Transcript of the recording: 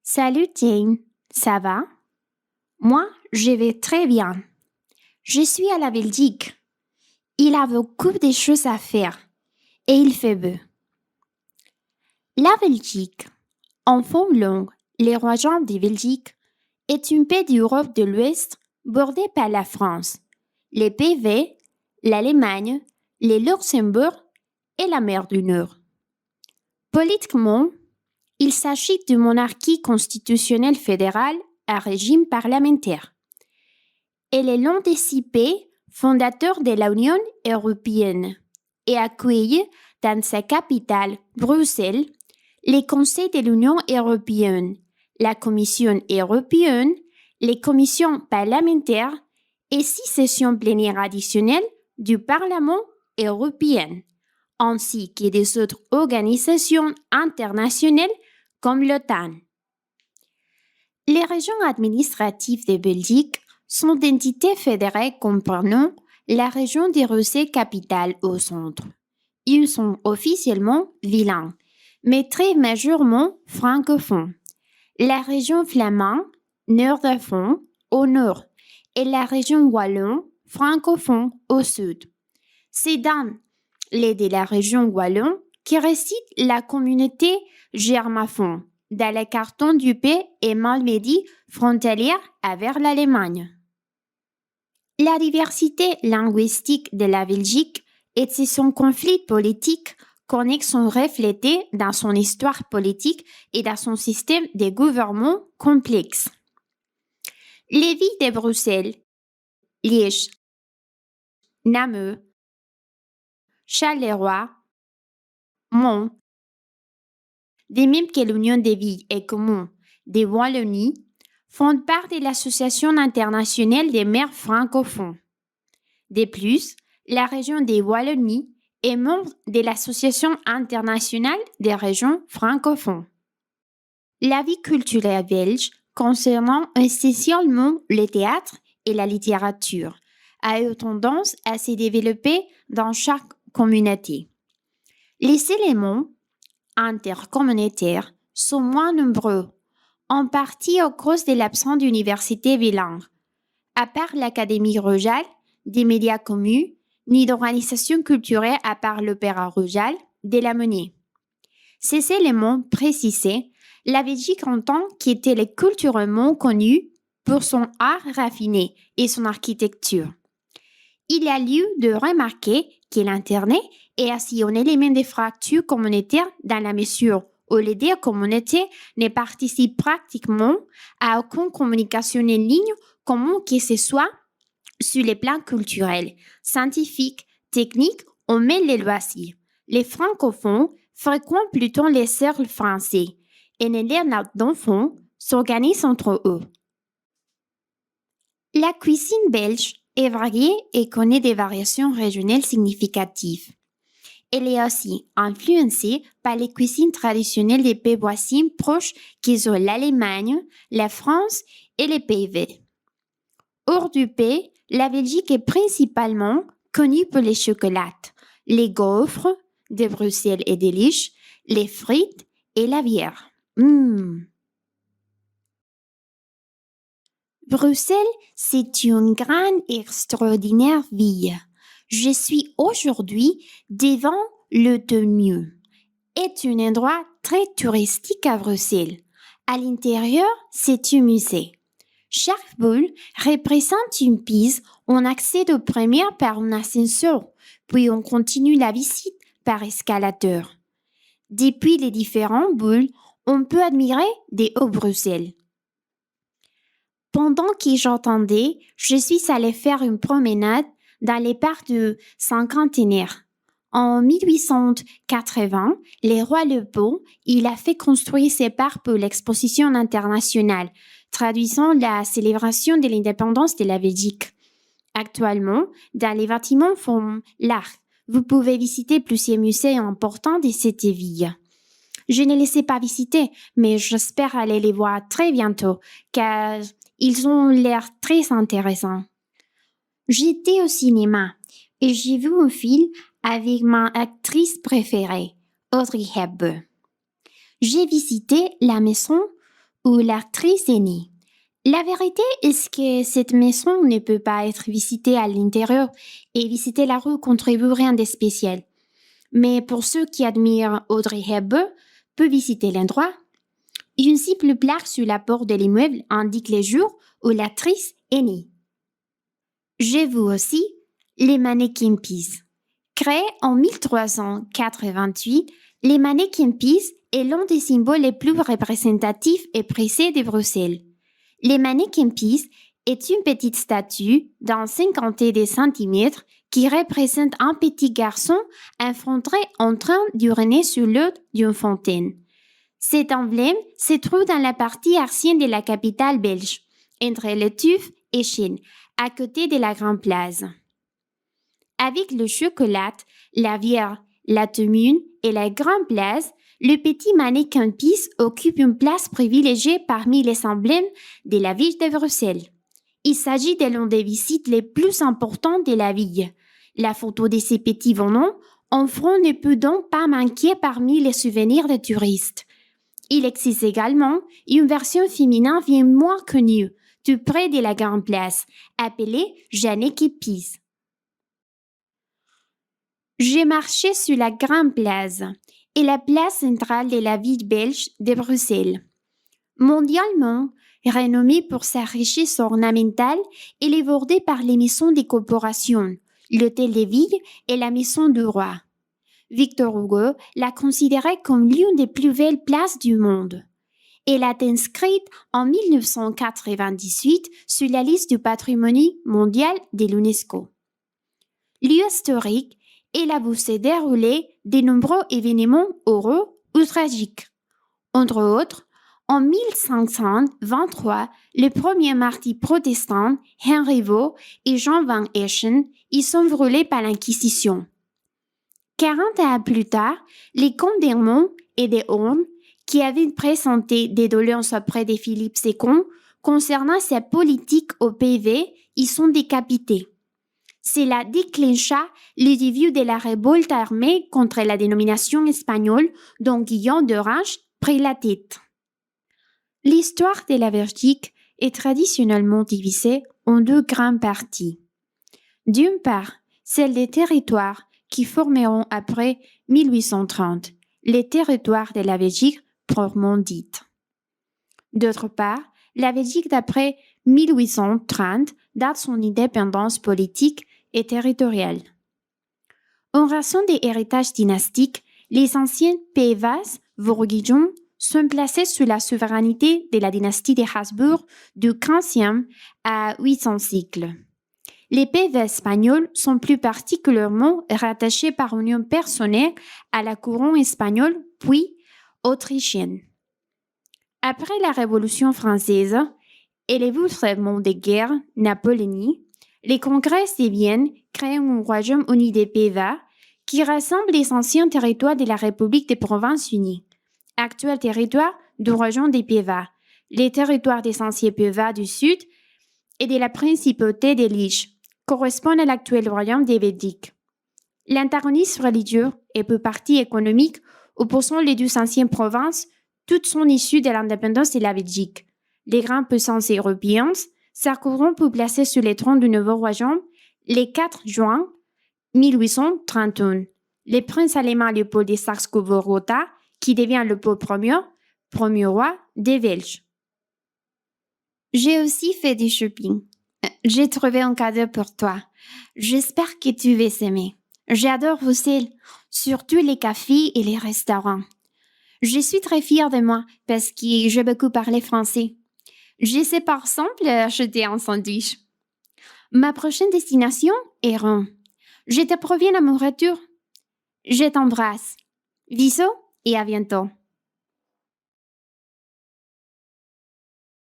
Salut Jane, ça va? Moi, je vais très bien. Je suis à la Belgique. Il a beaucoup de choses à faire et il fait beau. La Belgique, en forme longue, les royaumes de Belgique, est une pays d'Europe de l'Ouest bordé par la France, les Pays-Bas, l'Allemagne, le Luxembourg et la mer du Nord. Politiquement, il s'agit d'une monarchie constitutionnelle fédérale à régime parlementaire. Elle est l'un des 6 pays fondateurs de l'Union européenne et accueille dans sa capitale, Bruxelles, les conseils de l'Union européenne, la Commission européenne, les commissions parlementaires et 6 sessions plénières additionnelles du Parlement européen, ainsi que des autres organisations internationales comme l'OTAN. Les régions administratives de Belgique sont d'entités fédérées comprenant la région de Bruxelles-Capitale au centre. Ils sont officiellement bilingues, mais très majoritairement francophones. La région flamande, nord-de-fond, au nord, et la région wallonne, francophone, au sud. C'est dans les de la région wallonne qui réside la communauté germaphone, dans le canton du pays et Malmedy, frontalière avec l'Allemagne. La diversité linguistique de la Belgique et son conflit politique connexe sont reflétés dans son histoire politique et dans son système de gouvernement complexe. Les villes de Bruxelles, Liège, Namur, Charleroi, Mons, de même que l'Union des villes et communes de Wallonie, font part de l'Association internationale des maires francophones. De plus, la région de Wallonie est membre de l'Association internationale des régions francophones. La vie culturelle belge, concernant essentiellement le théâtre et la littérature, a eu tendance à se développer dans chaque communauté. Les éléments intercommunautaires sont moins nombreux, en partie à cause de l'absence d'universités bilingues, à part l'Académie royale, des médias communs, ni d'organisations culturelles à part l'Opéra royal de la Monnaie. Ces éléments précisés, la Belgique en tant qu'était culturellement connue pour son art raffiné et son architecture. Il y a lieu de remarquer que l'Internet est aussi un élément de fracture communautaire dans la mesure où les deux communautés ne participent pratiquement à aucune communication en ligne comment que ce soit sur les plans culturels, scientifiques, techniques ou même les loisirs. Les francophones fréquentent plutôt les cercles français et les leurs d'enfants s'organisent entre eux. La cuisine belge est variée et connaît des variations régionales significatives. Elle est aussi influencée par les cuisines traditionnelles des pays voisins proches qui sont l'Allemagne, la France et les Pays-Bas. Hors du pays, la Belgique est principalement connue pour les chocolats, les gaufres de Bruxelles et de Liège, les frites et la bière. Bruxelles, c'est une grande et extraordinaire ville. Je suis aujourd'hui devant le Mieux. C'est un endroit très touristique à Bruxelles. À l'intérieur, c'est un musée. Chaque boule représente une piste. On accède aux premières par un ascenseur, puis on continue la visite par escalateur. Depuis les différentes boules, on peut admirer des Hauts-Bruxelles. Pendant que j'entendais, je suis allée faire une promenade dans les parcs du Cinquantenaire. En 1880, le roi Leopold, il a fait construire ces parcs pour l'exposition internationale, traduisant la célébration de l'indépendance de la Belgique. Actuellement, dans les bâtiments font l'art. Vous pouvez visiter plusieurs musées importants de cette ville. Je ne les ai pas visités, mais j'espère aller les voir très bientôt, car ils ont l'air très intéressants. J'étais au cinéma et j'ai vu un film avec ma actrice préférée, Audrey Hepburn. J'ai visité la maison où l'actrice est née. La vérité est que cette maison ne peut pas être visitée à l'intérieur et visiter la rue contribue rien de spécial. Mais pour ceux qui admirent Audrey Hepburn, peut visiter l'endroit. Une simple plaque sur la porte de l'immeuble indique les jours où l'actrice est née. J'ai vu aussi les Manneken Pis. Créé en 1388, les Manneken Pis est l'un des symboles les plus représentatifs et précieux de Bruxelles. Les Manneken Pis est une petite statue d'un 50 centimètres qui représente un petit garçon effondré en train d'uriner sur l'eau d'une fontaine. Cet emblème se trouve dans la partie ancienne de la capitale belge, entre Le Tuf et Chêne, à côté de la Grande Place. Avec le chocolat, la bière, la commune et la Grande Place, le petit Manneken Pis occupe une place privilégiée parmi les emblèmes de la ville de Bruxelles. Il s'agit de l'une des visites les plus importantes de la ville. La photo de ces petits bonhommes enfants ne peut donc pas manquer parmi les souvenirs des touristes. Il existe également une version féminine bien moins connue, tout près de la Grande Place, appelée Manneken Pis. J'ai marché sur la Grande Place et la place centrale de la ville belge de Bruxelles. Mondialement renommée pour sa richesse ornementale, elle est bordée par les maisons des corporations, l'hôtel de ville et la maison du roi. Victor Hugo l'a considérée comme l'une des plus belles places du monde. Elle a été inscrite en 1998 sur la liste du patrimoine mondial de l'UNESCO. Lieu historique, elle a vu se dérouler de nombreux événements heureux ou tragiques. Entre autres, en 1523, le premier martyr protestant, Henri Vaux et Jean van Eschen, y sont brûlés par l'Inquisition. 40 ans plus tard, les comtes d'Ermont et de Horn, qui avaient présenté des doléances auprès de Philippe II concernant sa politique au PV, y sont décapités. Cela déclencha le début de la révolte armée contre la dénomination espagnole dont Guillaume d'Orange prit la tête. L'histoire de la Belgique est traditionnellement divisée en deux grandes parties. D'une part, celle des territoires qui formeront après 1830 les territoires de la Belgique proprement dite. D'autre part, la Belgique d'après 1830 date son indépendance politique et territoriale. En raison des héritages dynastiques, les anciens Pays-Bas, Bourguignons, sont placés sous la souveraineté de la dynastie des Habsbourg du XVe à 800 siècles. Les Pays-Bas espagnols sont plus particulièrement rattachés par union personnelle à la couronne espagnole puis autrichienne. Après la Révolution française et l'événement des guerres napoléoniennes, les congrès de Vienne créent un royaume uni des Pays-Bas qui rassemble les anciens territoires de la République des Provinces-Unies, actuel territoire du royaume des Pays-Bas, les territoires des anciens Pays-Bas du Sud et de la principauté de Liège, correspondent à l'actuel royaume des Belgiques. L'antagonisme religieux et peu partie économique opposant les deux anciennes provinces, toutes sont issues de l'indépendance de la Belgique. Les grandes puissances européennes s'accorderont pour placer sur le trône du nouveau royaume le 4 juin 1831. Le prince allemand Léopold de Saxe-Cobourg-Gotha, qui devient Léopold Ier, premier roi des Belges. J'ai aussi fait du shopping. J'ai trouvé un cadeau pour toi. J'espère que tu vas aimer. J'adore Bruxelles, surtout les cafés et les restaurants. Je suis très fière de moi parce que j'ai beaucoup parlé français. J'essaie par exemple acheter un sandwich. Ma prochaine destination est Rome. Je te proviens à mon retour. Je t'embrasse. Bisous et à bientôt.